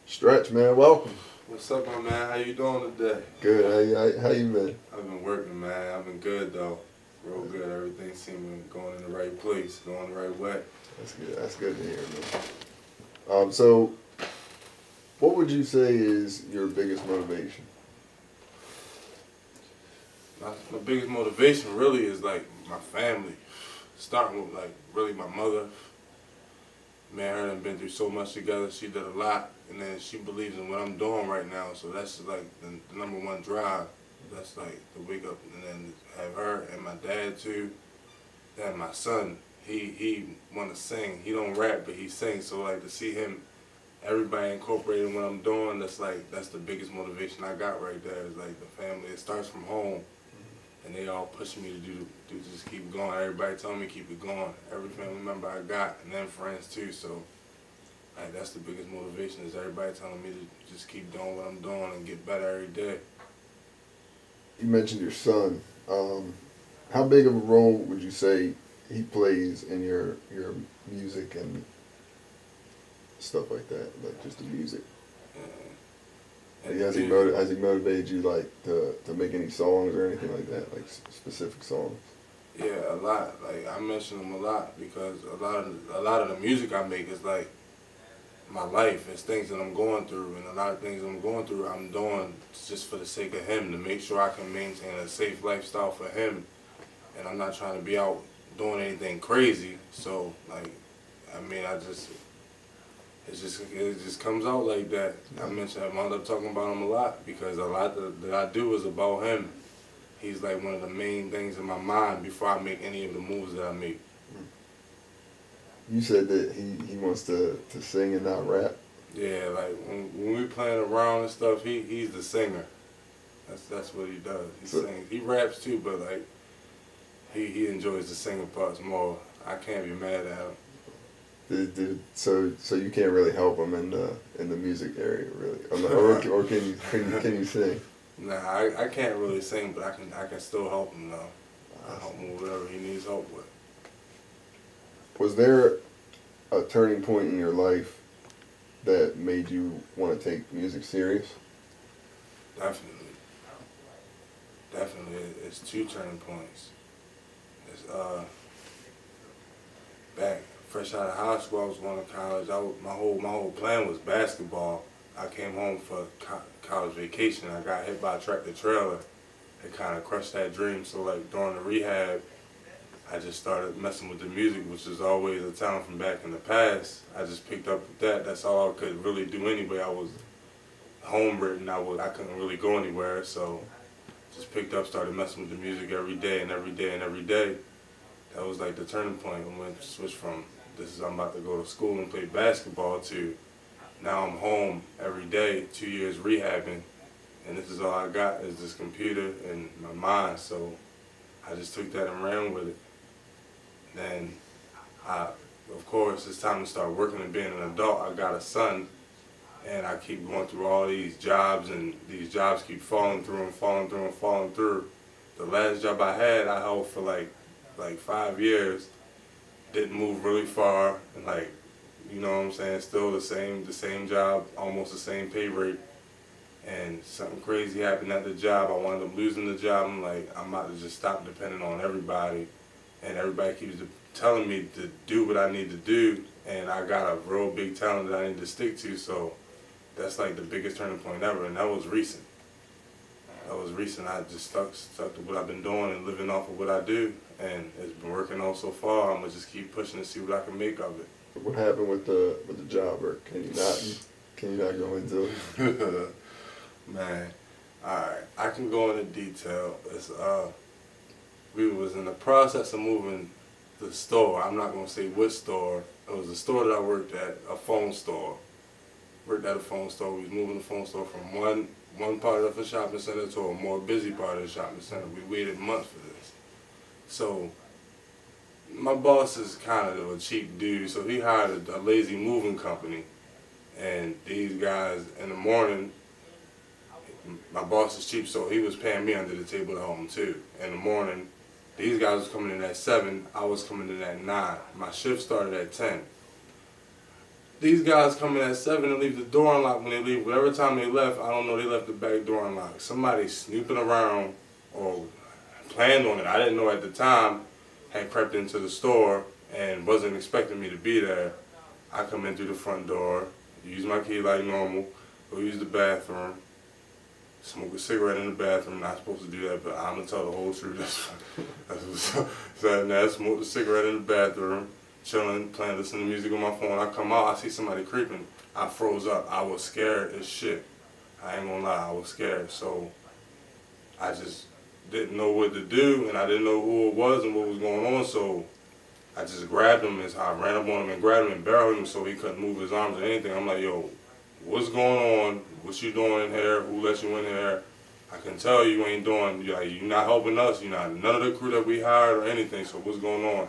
Stretch, man, welcome. What's up, my man? How you doing today? Good. How you been? I've been working, man. I've been good though. Real good. Everything seeming going in the right place, going the right way. That's good. That's good to hear, man. So what would you say is your biggest motivation? My biggest motivation really is like my family. Starting with like really my mother. Man, her and been through so much together. She did a lot, and then she believes in what I'm doing right now. So that's like the number one drive. That's like to wake up and then have her and my dad too. Then my son, he want to sing. He don't rap, but he sings. So like to see him, everybody incorporating what I'm doing. That's the biggest motivation I got right there. Is like the family. It starts from home, and they all pushing me to do just keep going. Everybody telling me keep it going. Every family member I got, and then friends too. So like that's the biggest motivation is everybody telling me to just keep doing what I'm doing and get better every day. You mentioned your son. How big of a role would you say he plays in your music and stuff like that? Like just the music. Like, has he motivated you like to make any songs or anything like that? Like specific songs? Yeah, a lot. Like I mention him a lot because a lot of the music I make is like my life. It's things that I'm going through, and a lot of things I'm going through, I'm doing just for the sake of him to make sure I can maintain a safe lifestyle for him, and I'm not trying to be out doing anything crazy. So like, I mean, it just comes out like that. I mentioned I wound up talking about him a lot because a lot that I do is about him. He's like one of the main things in my mind before I make any of the moves that I make. You said that he wants to sing and not rap. Yeah, like when we playing around and stuff, he's the singer. That's what he does. He sings. He raps too, but like he enjoys the singing parts more. I can't be mad at him. So you can't really help him in the music area, really, or can you sing? Nah, I can't really sing, but I can still help him though. I help him with whatever he needs help with. Was there a turning point in your life that made you want to take music serious? Definitely, definitely, it's two turning points. It's back fresh out of high school, I was going to college. My whole plan was basketball. I came home for college vacation. I got hit by a tractor trailer. It kind of crushed that dream. So like during the rehab, I just started messing with the music, which is always a talent from back in the past. I just picked up with that. That's all I could really do anyway. I was home written. I couldn't really go anywhere. So just picked up, started messing with the music every day and every day and every day. That was like the turning point when we switched from this is I'm about to go to school and play basketball to now I'm home every day, 2 years rehabbing, and this is all I got is this computer and my mind. So I just took that and ran with it. Then, of course, it's time to start working and being an adult. I got a son, and I keep going through all these jobs, and these jobs keep falling through and falling through and falling through. The last job I had, I held for like 5 years. Didn't move really far, and like, you know what I'm saying, still the same job, almost the same pay rate. And something crazy happened at the job. I wound up losing the job. I'm like, I'm about to just stop depending on everybody. And everybody keeps telling me to do what I need to do. And I got a real big talent that I need to stick to. So that's like the biggest turning point ever. And that was recent. That was recent. I just stuck to what I've been doing and living off of what I do. And it's been working out so far. I'm going to just keep pushing to see what I can make of it. What happened with the job, or can you not go into it? Man, alright, I can go into detail. It's we was in the process of moving the store. I'm not gonna say which store. It was a store that I worked at, a phone store. Worked at a phone store. We was moving the phone store from one part of the shopping center to a more busy part of the shopping center. We waited months for this. So my boss is kind of a cheap dude, so he hired a lazy moving company. And these guys in the morning, my boss is cheap, so he was paying me under the table at home too. In the morning, These guys was coming in at 7. I was coming in at 9. My shift started at 10. These guys come in at 7 and leave the door unlocked when they leave. Whatever time they left, I don't know, they left the back door unlocked. Somebody snooping around or planned on it, I didn't know at the time, had crept into the store and wasn't expecting me to be there. I come in through the front door, use my key like normal, go use the bathroom, smoke a cigarette in the bathroom. Not supposed to do that, but I'm going to tell the whole truth. That's what's up. So I smoked a cigarette in the bathroom, chilling, playing, listening to music on my phone. I come out, I see somebody creeping. I froze up. I was scared as shit. I ain't gonna lie, I was scared. So I just didn't know what to do, and I didn't know who it was and what was going on. So I just grabbed him, I ran up on him and grabbed him and barreled him so he couldn't move his arms or anything. I'm like, yo, what's going on? What you doing in here? Who let you in here? I can tell you ain't doing, you're not helping us. You're not none of the crew that we hired or anything. So what's going on?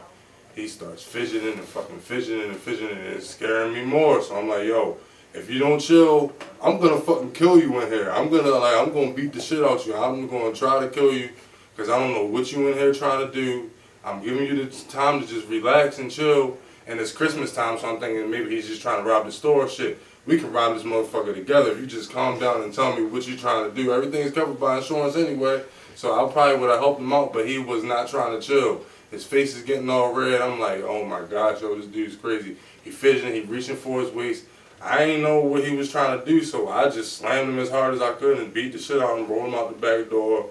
He starts fidgeting and fucking fidgeting and fidgeting, and it's scaring me more. So I'm like, yo, if you don't chill, I'm gonna fucking kill you in here. I'm gonna beat the shit out you. I'm gonna try to kill you because I don't know what you in here trying to do. I'm giving you the time to just relax and chill. And it's Christmas time, so I'm thinking maybe he's just trying to rob the store. Shit, we can rob this motherfucker together. If you just calm down and tell me what you trying to do. Everything's covered by insurance anyway, so I probably would have helped him out, but he was not trying to chill. His face is getting all red. I'm like, oh my gosh, yo, this dude's crazy. He fidgeting, he reaching for his waist. I ain't know what he was trying to do, so I just slammed him as hard as I could and beat the shit out of him, rolled him out the back door,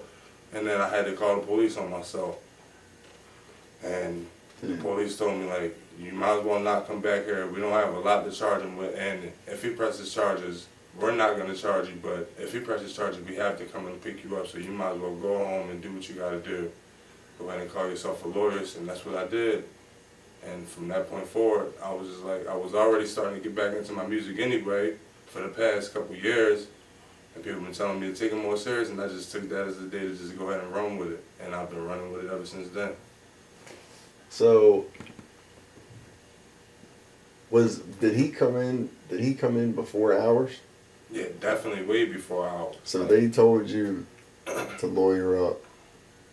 and then I had to call the police on myself. And the police told me, like, you might as well not come back here. We don't have a lot to charge him with, and if he presses charges, we're not going to charge you, but if he presses charges, we have to come and pick you up, so you might as well go home and do what you got to do. Go ahead and call yourself a lawyer, and that's what I did. And from that point forward, I was just like, I was already starting to get back into my music anyway for the past couple years, and people have been telling me to take it more serious, and I just took that as a day to just go ahead and run with it, and I've been running with it ever since then. So, did he come in before hours? Yeah, definitely way before hours. So they told you to lawyer up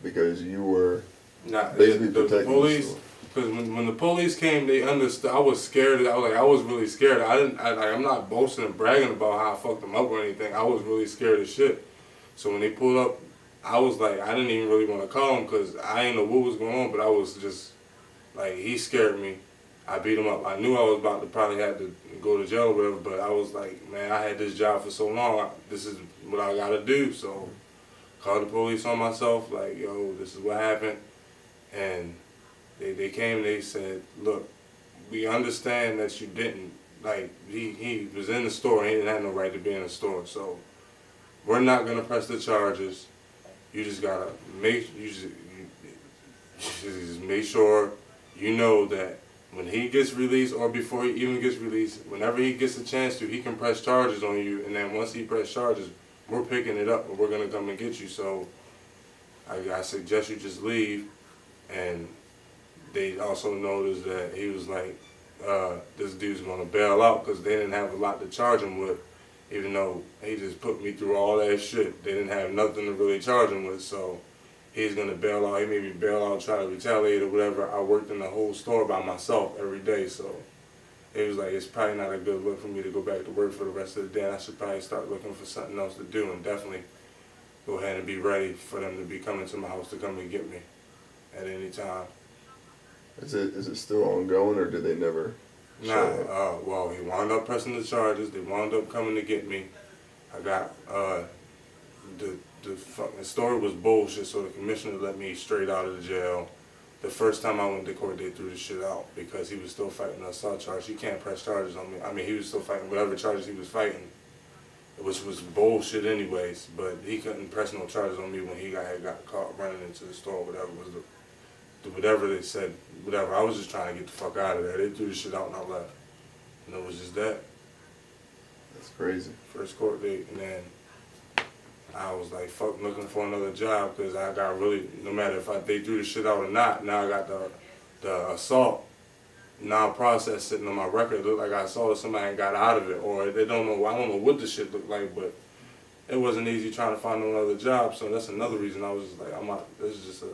because you were basically protecting the police. Because when the police came, they understood. I was scared. I was really scared. I'm not boasting and bragging about how I fucked them up or anything. I was really scared as shit. So when they pulled up, I was like, I didn't even really want to call him because I didn't know what was going on. But I was just like, he scared me. I beat him up. I knew I was about to probably have to go to jail or whatever. But I was like, man, I had this job for so long. This is what I gotta do. So called the police on myself. Like, yo, this is what happened, and they came, they said, look, we understand that you didn't, like, he was in the store, he didn't have no right to be in the store, so we're not going to press the charges. You just got to just make sure you know that when he gets released or before he even gets released, whenever he gets a chance to, he can press charges on you, and then once he press charges, we're picking it up and we're going to come and get you. So I suggest you just leave. And they also noticed that he was like, this dude's going to bail out because they didn't have a lot to charge him with, even though he just put me through all that shit. They didn't have nothing to really charge him with, so he's going to bail out. He made me bail out, try to retaliate or whatever. I worked in the whole store by myself every day, so it was like, it's probably not a good look for me to go back to work for the rest of the day. And I should probably start looking for something else to do and definitely go ahead and be ready for them to be coming to my house to come and get me at any time. Is it still ongoing, or did they never? Nah. Well, he wound up pressing the charges. They wound up coming to get me. I got the fucking story was bullshit. So the commissioner let me straight out of the jail. The first time I went to court, they threw the shit out because he was still fighting an assault charge. He can't press charges on me. I mean, he was still fighting whatever charges he was fighting, which was bullshit anyways. But he couldn't press no charges on me when he got caught running into the store. Whatever they said, whatever. I was just trying to get the fuck out of there. They threw the shit out and I left. And it was just that. That's crazy. First court date, and then I was like, fuck, looking for another job because I got really, no matter if they threw the shit out or not, now I got the assault non-process sitting on my record. It looked like I saw somebody and got out of it, or they don't know. I don't know what the shit looked like, but it wasn't easy trying to find another job. So that's another reason I was just like, I'm out. This is just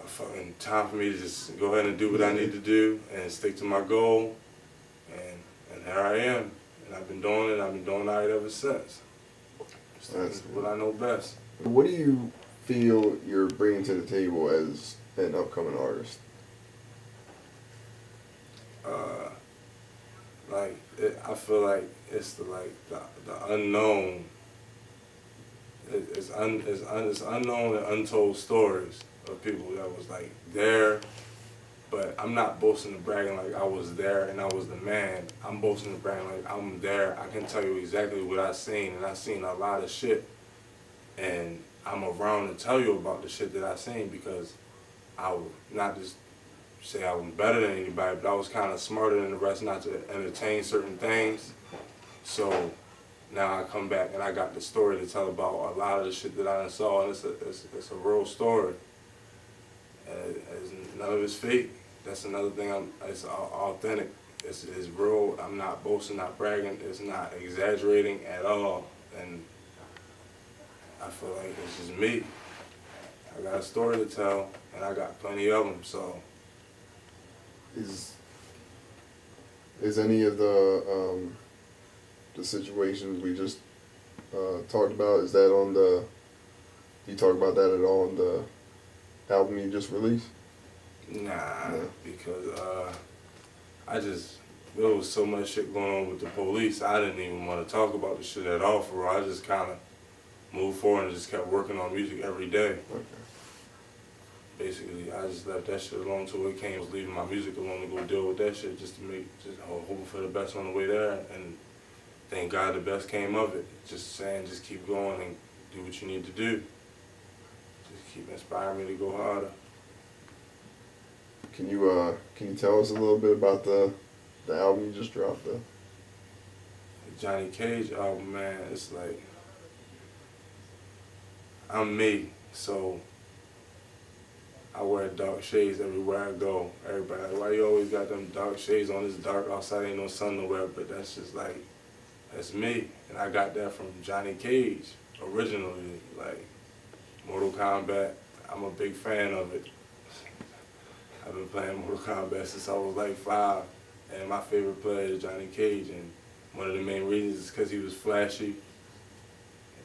fucking time for me to just go ahead and do what I need to do and stick to my goal. And here I am. And I've been doing it. I've been doing it ever since. That's what I know best. What do you feel you're bringing to the table as an upcoming artist? I feel like it's the unknown. It's unknown and untold stories of people that was like there, but I'm not boasting and bragging like I was there and I was the man. I'm boasting and bragging like I'm there. I can tell you exactly what I seen, and I seen a lot of shit, and I'm around to tell you about the shit that I seen because I would not just say I was better than anybody, but I was kind of smarter than the rest not to entertain certain things. So now I come back and I got the story to tell about a lot of the shit that I done saw, and it's a real story. None of it's fake. That's another thing. It's authentic. It's real. I'm not boasting, not bragging. It's not exaggerating at all. And I feel like it's just me. I got a story to tell, and I got plenty of them. So is any of the situations we just talked about, is that on the, do you talk about that at all on the album you just released? Nah, because there was so much shit going on with the police, I didn't even want to talk about the shit at all for real. I just kind of moved forward and just kept working on music every day. Okay. Basically, I just left that shit alone until it came. I was leaving my music alone to go deal with that shit just hoping for the best on the way there. And thank God the best came of it. Just saying, just keep going and do what you need to do. Just keep inspiring me to go harder. Can you tell us a little bit about the album you just dropped though? The Johnny Cage album, man, it's like, I'm me, so I wear dark shades everywhere I go. Everybody like, why you always got them dark shades on? It's dark outside, ain't no sun nowhere, but that's just like, that's me. And I got that from Johnny Cage, originally, like Mortal Kombat. I'm a big fan of it. I've been playing Mortal Kombat since I was like 5, and my favorite player is Johnny Cage, and one of the main reasons is because he was flashy.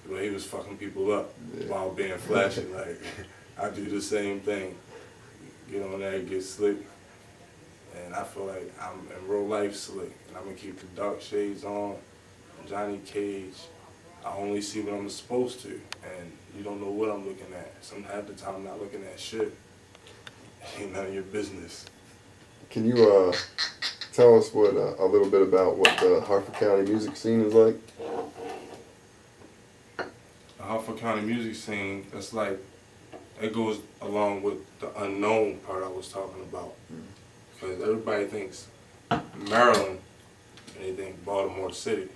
Well, he was fucking people up while being flashy. Like, I do the same thing. Get on there, get slick, and I feel like I'm in real life slick, and I'm gonna keep the dark shades on. Johnny Cage, I only see what I'm supposed to, and you don't know what I'm looking at. Half the time I'm not looking at shit. Ain't none of your business. Can you tell us what a little bit about what the Harford County music scene is like? The Harford County music scene, that's like, it goes along with the unknown part I was talking about. Because everybody thinks Maryland and they think Baltimore City.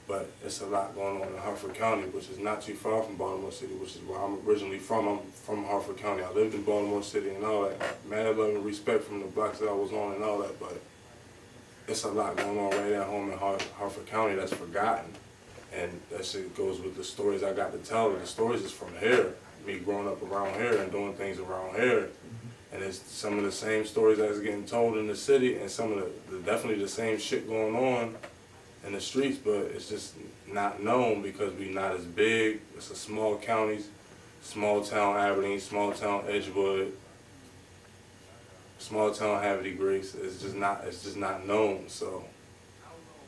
But it's a lot going on in Harford County, which is not too far from Baltimore City, which is where I'm originally from. I'm from Harford County. I lived in Baltimore City and all that. Mad love and respect from the blocks that I was on and all that, but it's a lot going on right at home in Harford County that's forgotten. And that shit goes with the stories I got to tell. And the stories is from here, me growing up around here and doing things around here. And it's some of the same stories that's getting told in the city, and some of the definitely the same shit going on in the streets, but it's just not known because we not as big. It's a small counties, small town Aberdeen, small town Edgewood, small town Havre de Grace. It's just not known. So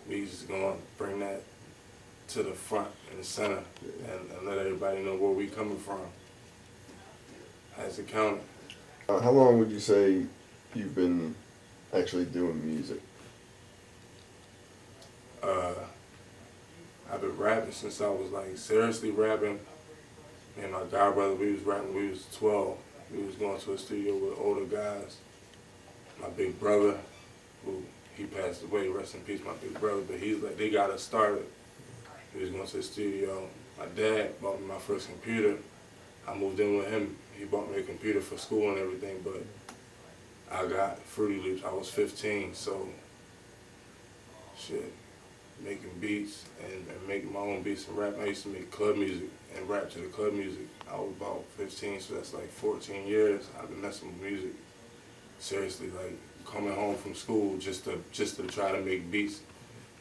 we just gonna bring that to the front and the center, and let everybody know where we coming from as a county. How long would you say you've been actually doing music? I've been rapping since I was like seriously rapping. Me and my god brother, we was rapping when we was 12. We was going to a studio with older guys. My big brother, who he passed away, rest in peace, my big brother, but he's like, they got us started. We was going to the studio. My dad bought me my first computer. I moved in with him. He bought me a computer for school and everything, but I got Fruity Loops. I was 15, so shit. making beats and making my own beats and rap. I used to make club music and rap to the club music. I was about 15, so that's like 14 years. I've been messing with music seriously, like coming home from school just to try to make beats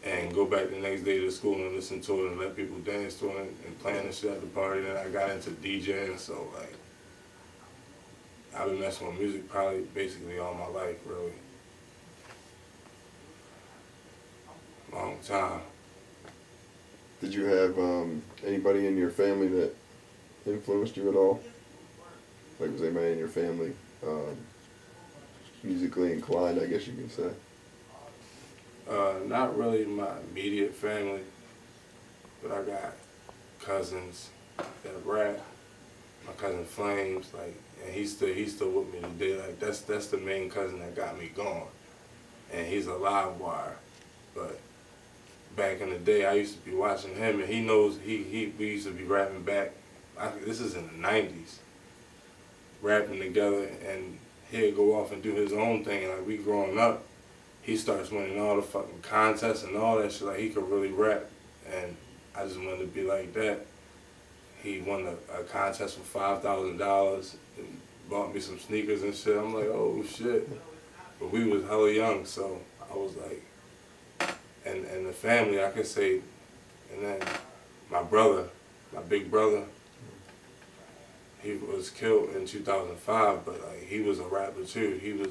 and go back the next day to school and listen to it and let people dance to it and playing the shit at the party. Then I got into DJing, so like I've been messing with music probably basically all my life, really. Long time. Did you have anybody in your family that influenced you at all? Like, was anybody in your family musically inclined, I guess you can say? Not really my immediate family, but I got cousins that rap. My cousin Flames, like, and he's still with me today. Like, that's the main cousin that got me going, and he's a live wire. But back in the day, I used to be watching him, and he knows we used to be rapping back. This is in the '90s, rapping together, and he'd go off and do his own thing. Like, we growing up, he starts winning all the fucking contests and all that shit. Like, he could really rap, and I just wanted to be like that. He won a contest for $5,000 and bought me some sneakers and shit. I'm like, oh shit. But we was hella young, so I was like, and the family, I could say, and then my brother, my big brother, he was killed in 2005, but like he was a rapper too. He was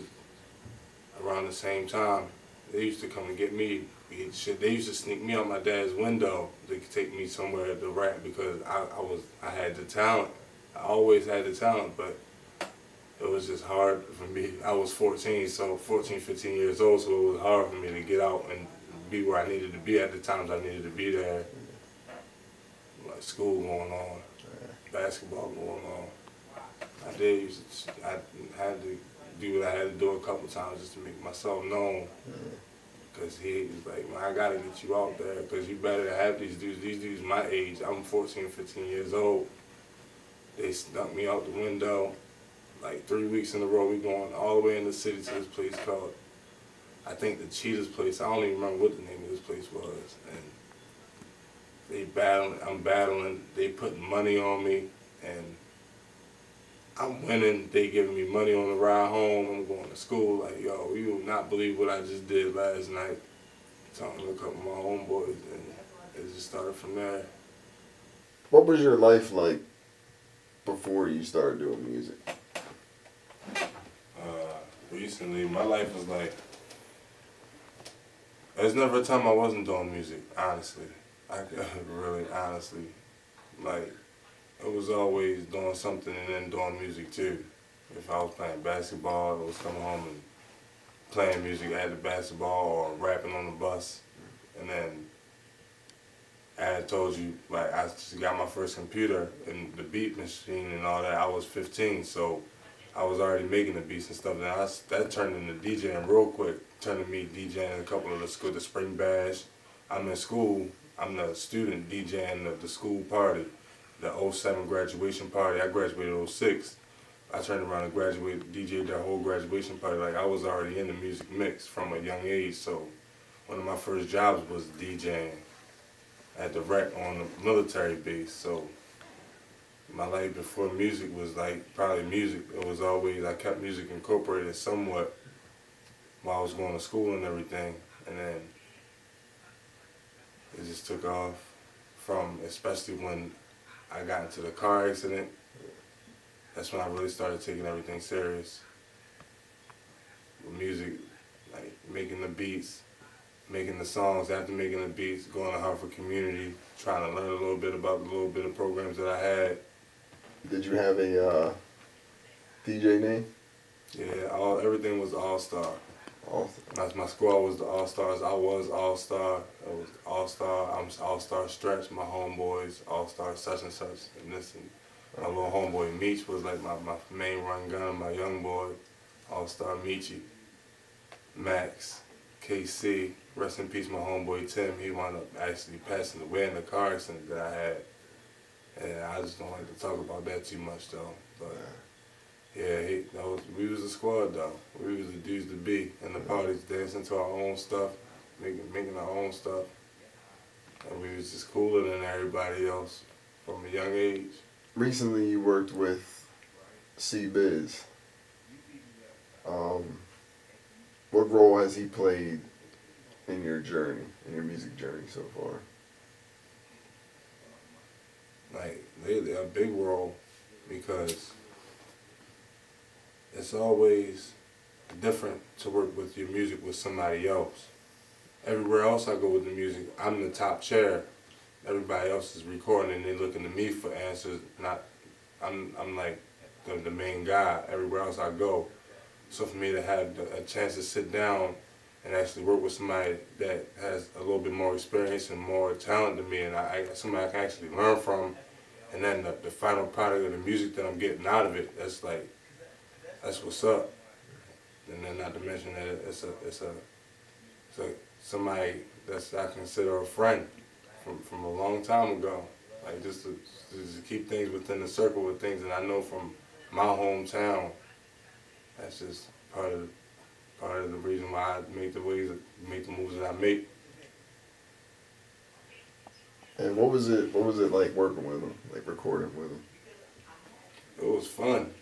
around the same time. They used to come and get me. They used to sneak me out my dad's window to take me somewhere to rap because I had the talent. I always had the talent, but it was just hard for me. I was 14, 15 years old, so it was hard for me to get out and be where I needed to be at the times I needed to be there. Like school going on, basketball going on. I had to do what I had to do a couple times just to make myself known. Because he was like, man, I gotta get you out there because you better have these dudes my age. I'm 14, 15 years old. They snuck me out the window. Like 3 weeks in a row, we going all the way in the city to this place called, I think the Cheetah's place. I don't even remember what the name of this place was. And I'm battling, they putting money on me, and I'm winning. They giving me money on the ride home. I'm going to school. Like, yo, you will not believe what I just did last night. Talking to a couple of my homeboys, and it just started from there. What was your life like before you started doing music? Recently, my life was like, there's never a time I wasn't doing music, honestly. Really, honestly. Like, it was always doing something and then doing music too. If I was playing basketball, I was coming home and playing music at the basketball or rapping on the bus. And then, as I told you, like I just got my first computer and the beat machine and all that. I was 15, so I was already making the beats and stuff. Now that turned into DJing real quick. Turned to me DJing a couple of the spring bash. I'm in school. I'm the student DJing the school party. The '07 graduation party. I graduated in '06. I turned around and graduated, DJed that whole graduation party. Like, I was already in the music mix from a young age, so one of my first jobs was DJing at the rec on the military base. So my life before music was like probably music. It was always, I kept music incorporated somewhat while I was going to school and everything. And then it just took off from, especially when I got into the car accident. That's when I really started taking everything serious. With music, like making the beats, making the songs, after making the beats, going to Harford Community, trying to learn a little bit about the little bit of programs that I had. Did you have a DJ name? Yeah, everything was All-Star. All-Star. My squad was the All-Stars. I was All-Star. It was All-Star. I'm All-Star Stretch. My homeboys, All-Star such and such. And this and my little homeboy Meech was like my main run gun. My young boy, All-Star Meechy. Max, KC. Rest in peace, my homeboy Tim. He wound up actually passing away in the car accident that I had. And I just don't like to talk about that too much though. But yeah, we was a squad though. We was the dudes to be in the parties, dancing to our own stuff, making our own stuff. And we was just cooler than everybody else from a young age. Recently, you worked with C-Biz. Um, what role has he played in your journey, in your music journey so far? Like, they're a big role because it's always different to work with your music with somebody else. Everywhere else I go with the music, I'm the top chair. Everybody else is recording and they looking to me for answers. Not, I'm like the main guy everywhere else I go. So for me to have a chance to sit down and actually work with somebody that has a little bit more experience and more talent than me, and somebody I can actually learn from, and then the final product of the music that I'm getting out of it, that's what's up. And then not to mention that it's somebody that's I consider a friend from a long time ago. Like just to keep things within the circle of things that I know from my hometown. That's just part of the reason why I make the moves that I make. And what was it like working with him, like recording with him? It was fun.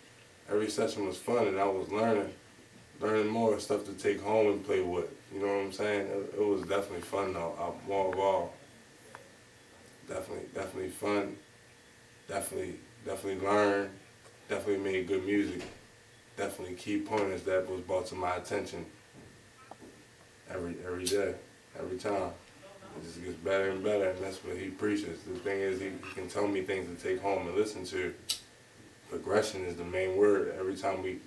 Every session was fun, and I was learning more stuff to take home and play with. You know what I'm saying? It was definitely fun though. More of all, definitely fun. Definitely learn. Definitely made good music. Definitely key pointers that was brought to my attention every day, every time. It just gets better and better, and that's what he preaches. The thing is, he can tell me things to take home and listen to. Progression is the main word. Every time we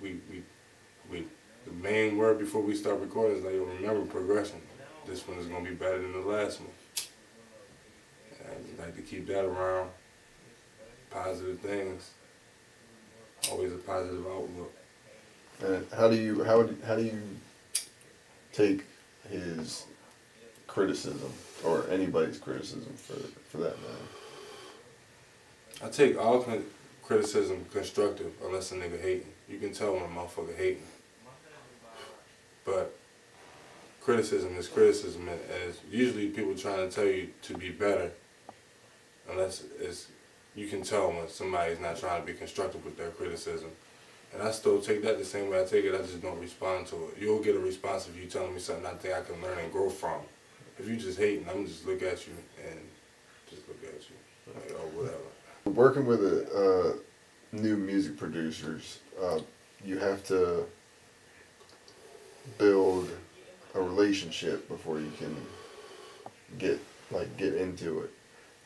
the main word before we start recording is like, remember progression. This one is gonna be better than the last one. And I just like to keep that around. Positive things. Always a positive outlook. And how do you take his criticism, or anybody's criticism for that matter? I take all criticism constructive unless a nigga hating. You can tell when a motherfucker hating. But criticism is criticism, and it's usually people trying to tell you to be better. Unless you can tell when somebody's not trying to be constructive with their criticism. And I still take that the same way I take it, I just don't respond to it. You'll get a response if you telling me something I think I can learn and grow from. If you just hating, I'm just look at you and just look at you. Like, oh, whatever. Working with new music producers, you have to build a relationship before you can get into it.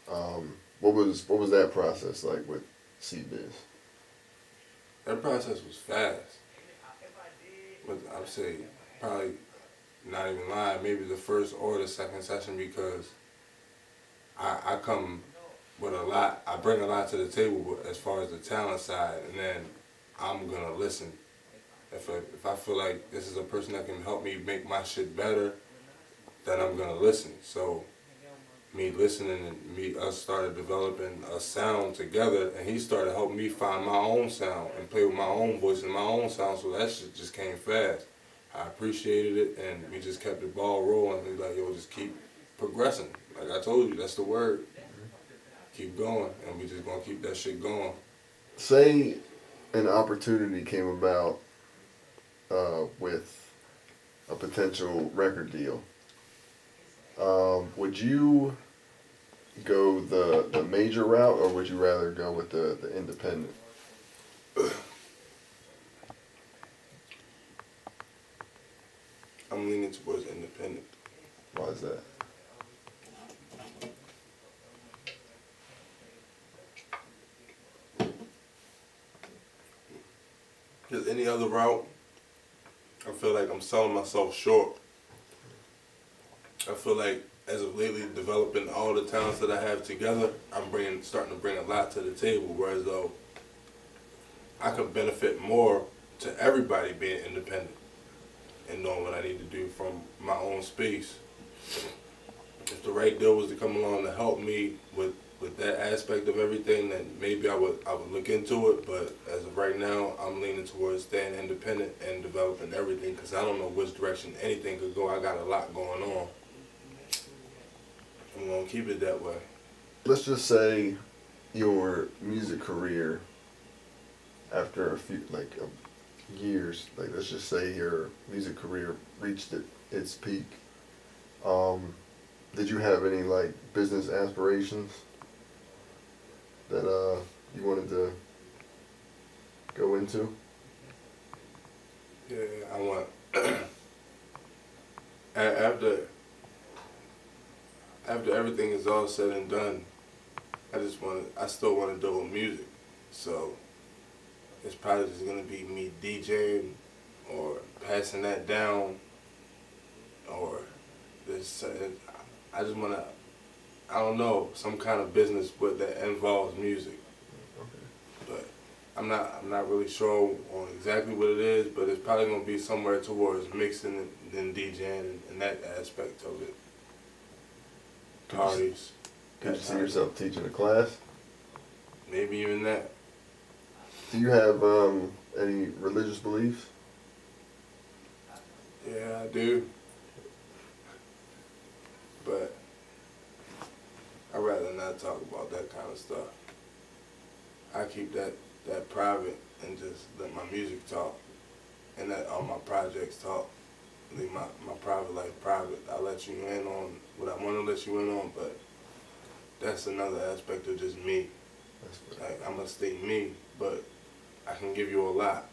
What was that process like with C-Biz? That process was fast. But I'd say probably not even lying, maybe the first or the second session, because I come with a lot, I bring a lot to the table as far as the talent side, and then I'm gonna listen. If I feel like this is a person that can help me make my shit better, then I'm gonna listen. So me listening and us started developing a sound together, and he started helping me find my own sound and play with my own voice and my own sound, so that shit just came fast. I appreciated it, and we just kept the ball rolling. We like, yo, just keep progressing. Like I told you, that's the word. Keep going, and we just gonna keep that shit going. Say an opportunity came about with a potential record deal. Would you go the major route, or would you rather go with the independent? I'm leaning towards independent. Why is that? Because any other route, I feel like I'm selling myself short. I feel like as of lately, developing all the talents that I have together, I'm starting to bring a lot to the table. Whereas though, I could benefit more to everybody being independent and knowing what I need to do from my own space. If the right deal was to come along to help me with that aspect of everything, then maybe I would look into it. But as of right now, I'm leaning towards staying independent and developing everything, because I don't know which direction anything could go. I got a lot going on. I'm gonna keep it that way. Let's just say your music career, after a few years, like let's just say your music career reached its peak. Did you have any like business aspirations that you wanted to go into? Yeah, I want after everything is all said and done, I still want to do with music. So it's probably just gonna be me DJing or passing that down, or this. I just wanna, I don't know, some kind of business that involves music. But I'm not really sure on exactly what it is, but it's probably gonna be somewhere towards mixing and DJing and that aspect of it. Parties. Could you see yourself teaching a class? Maybe even that. Do you have any religious beliefs? Yeah, I do. But I'd rather not talk about that kind of stuff. I keep that private and just let my music talk and let all my projects talk. Leave my private life private. I'll let you in on what I want to let you in on, but that's another aspect of just me. Like, I'm going to stay me, but I can give you a lot.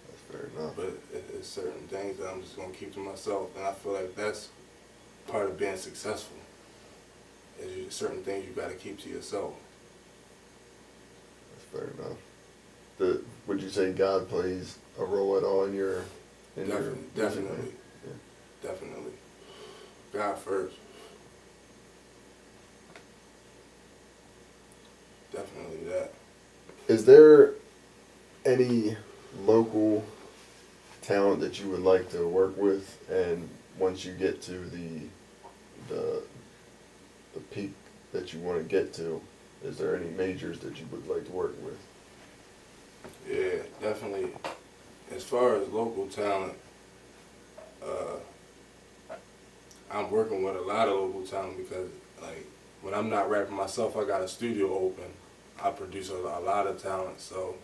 That's fair enough. But it's certain things that I'm just going to keep to myself, and I feel like that's part of being successful. Is certain things you got to keep to yourself. That's fair enough. Would you say God plays a role at all in your Definitely. Yeah. Definitely. God first. Definitely that. Is there any local talent that you would like to work with, and once you get to the peak that you want to get to, is there any majors that you would like to work with? Yeah, definitely. As far as local talent, I'm working with a lot of local talent because, like, when I'm not rapping myself, I got a studio open. I produce a lot of talent, so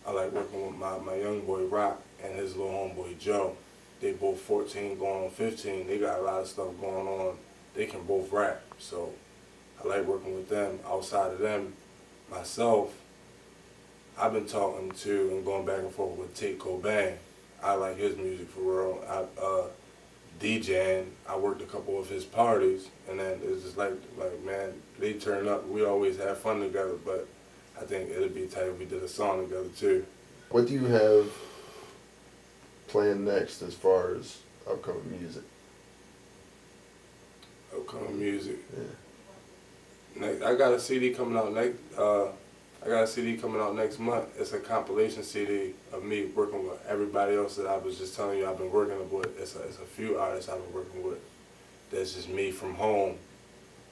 I like working with my young boy Rock and his little homeboy Joe. They both 14 going on 15. They got a lot of stuff going on. They can both rap, so I like working with them. Outside of them, myself, I've been talking to and going back and forth with Tate Cobain. I like his music for real. DJing, I worked a couple of his parties, and then it's just like man, they turn up. We always have fun together, but I think it'd be tight if we did a song together too. What do you have planned next as far as upcoming music? Upcoming music. Yeah. Next, I got a CD coming out next. I got a CD coming out next month. It's a compilation CD of me working with everybody else that I was just telling you I've been working with. It's a few artists I've been working with. That's just me from home.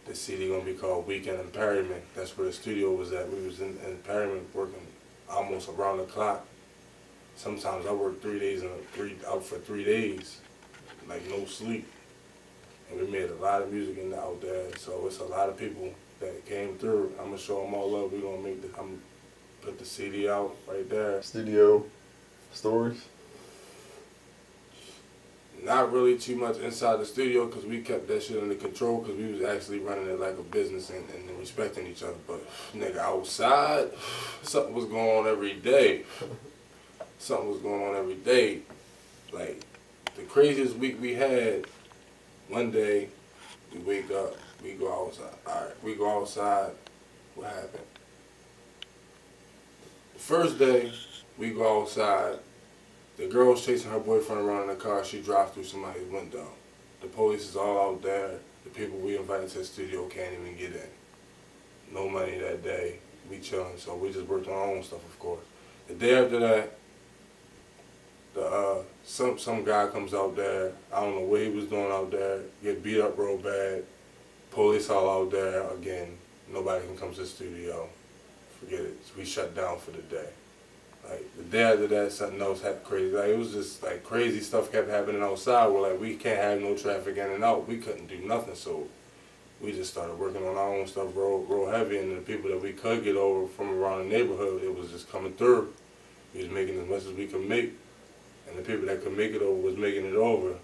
The CD gonna be called Weekend in Perryman. That's where the studio was at. We was in Perryman working almost around the clock. Sometimes I work 3 days out for 3 days, like no sleep. And we made a lot of music out there. So it's a lot of people that came through. I'm gonna show them all love. I'm gonna put the CD out right there. Studio stories? Not really too much inside the studio because we kept that shit under control because we was actually running it like a business and respecting each other. But nigga, outside, something was going on every day. Something was going on every day. Like the craziest week we had, one day we wake up, we go outside. Alright, we go outside. What happened? The first day we go outside, the girl's chasing her boyfriend around in the car. She dropped through somebody's window. The police is all out there. The people we invited to the studio can't even get in. No money that day. We chilling, so we just worked on our own stuff, of course. The day after that, some guy comes out there. I don't know what he was doing out there. Get beat up real bad. Police all out there again. Nobody can come to the studio. Forget it. We shut down for the day. Like the day after that, something else happened crazy. Like it was just like crazy stuff kept happening outside. Where like we can't have no traffic in and out. We couldn't do nothing. So we just started working on our own stuff real heavy, and the people that we could get over from around the neighborhood, it was just coming through. We was making as much as we could make, and the people that could make it over was making it over.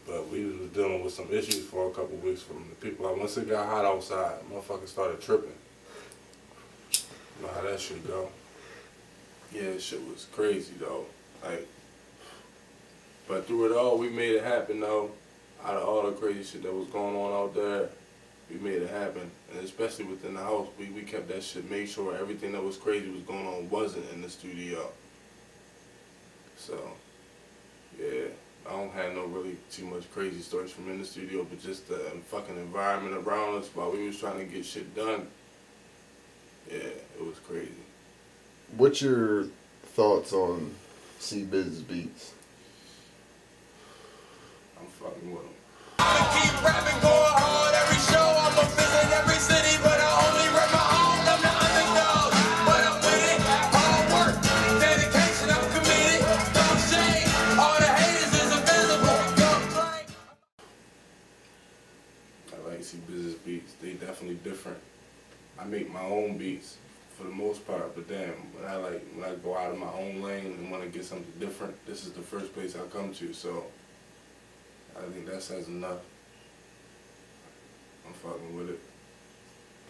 But we was dealing with some issues for a couple weeks from the people. Like, once it got hot outside, motherfuckers started tripping. You know how that shit go. Yeah, shit was crazy though. Like, but through it all, we made it happen though. Out of all the crazy shit that was going on out there, we made it happen. And especially within the house, we kept that shit, made sure everything that was crazy was going on wasn't in the studio. So, yeah, I don't have no really too much crazy stories from in the studio, but just the fucking environment around us while we was trying to get shit done. Yeah, it was crazy. What's your thoughts on C-Biz's beats? I'm fucking with him. I keep rapping, going hard every show. I'ma visit every city, but I only rap my own. I'm the underdog, but I'm with it. Hard work, dedication, I'm committed. Don't shade, all the haters is invisible. Don't play. I like C-Biz's beats. They definitely different. I make my own beats for the most part, but then when I go out of my own lane and want to get something different, this is the first place I come to. So I think that says enough. I'm fucking with it.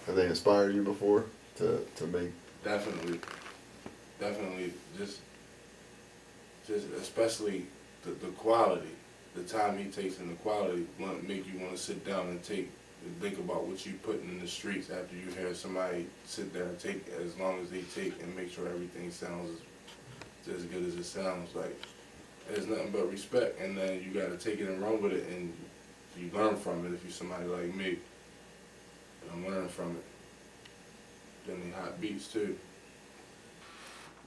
Have they inspired you before to make? Definitely. Just especially the quality, the time he takes and the quality make you want to sit down and think about what you putting in the streets after you hear somebody sit there and take as long as they take and make sure everything sounds as good as it sounds. Like, there's nothing but respect, and then you got to take it and run with it, and you learn from it if you're somebody like me. And I'm learning from it. Then they hot beats too.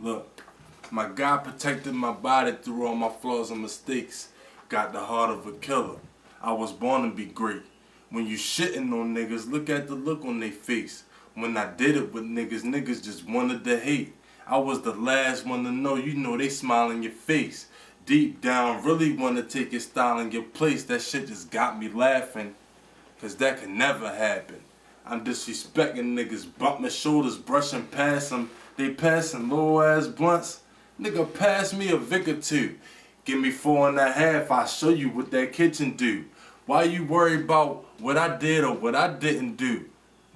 Look, my God protected my body through all my flaws and mistakes. Got the heart of a killer. I was born to be great. When you shitting on niggas, look at the look on their face. When I did it with niggas, niggas just wanted to hate. I was the last one to know, you know they smile in your face. Deep down, really want to take your style in your place. That shit just got me laughing, cause that could never happen. I'm disrespecting niggas, bump my shoulders, brushing past them. They passing low ass blunts. Nigga, pass me a Vic or two. Give me 4.5, I'll show you what that kitchen do. Why you worry about what I did or what I didn't do?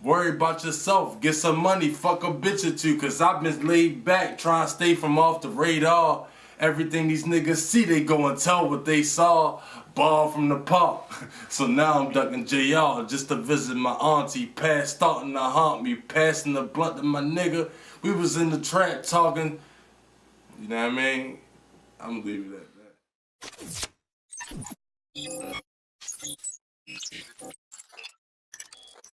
Worry about yourself, get some money, fuck a bitch or two, cause I've been laid back, trying to stay from off the radar. Everything these niggas see, they go and tell what they saw. Ball from the park. So now I'm ducking JR just to visit my auntie, past starting to haunt me, passing the blunt to my nigga. We was in the trap talking, you know what I mean? I'm gonna leave it at that.